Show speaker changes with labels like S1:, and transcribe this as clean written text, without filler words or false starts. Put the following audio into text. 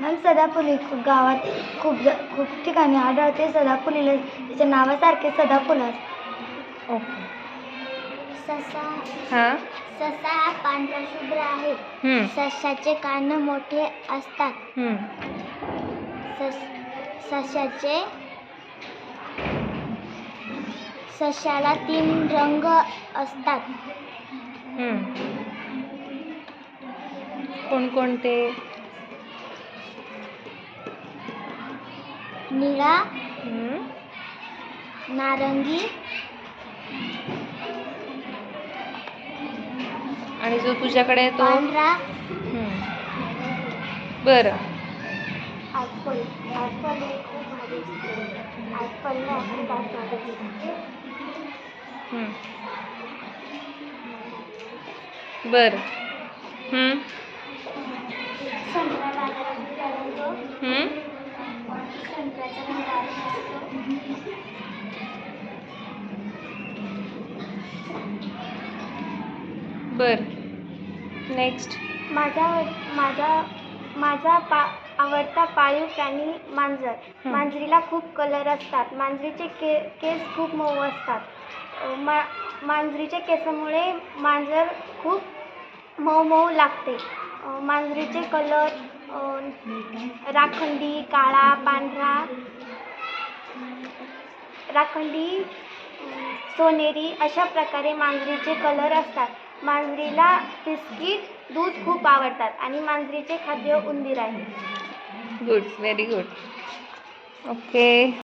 S1: Ma'am सदाफुली गावात खूप ठिकाणी आढळते. सदाफुलीला तिच्या नावासारखे सदाफुल असते.
S2: ओके.
S1: ससा
S2: हां.
S1: ससा हा पांढरा शुभ्र आहे. सशाचे कान मोठे असतात. सशाला 3 रंग असतात.
S2: कोणकोणते?
S1: निळा, नारंगी
S2: आणि जो तुझ्याकडे आहे तो?
S1: पांढरा.
S2: बरं.
S1: ॲपल हे खूप भारी असते. ॲपलने आपली दात वाढवते.
S2: बरं.
S1: संत्रा बाजारातील रंग. संत्र्याचा रंग असतो.
S2: बरं. नेक्स्ट.
S1: माझा आवडता पाळीव प्राणी मांजर. मांजरीला खूप कलर असतात. मांजरीचे केस खूप मऊ असतात. मांजरीच्या केसामुळे मांजर खूप मऊ लागते. मांजरीचे कलर राखंडी, काळा, पांढरा, राखंडी, सोनेरी अशा प्रकारे मांजरीचे कलर असतात. मांजरीला बिस्किट, दूध खूप आवडतात आणि मांजरीचे खाद्य उंदीर आहे.
S2: Good, very good. ओके.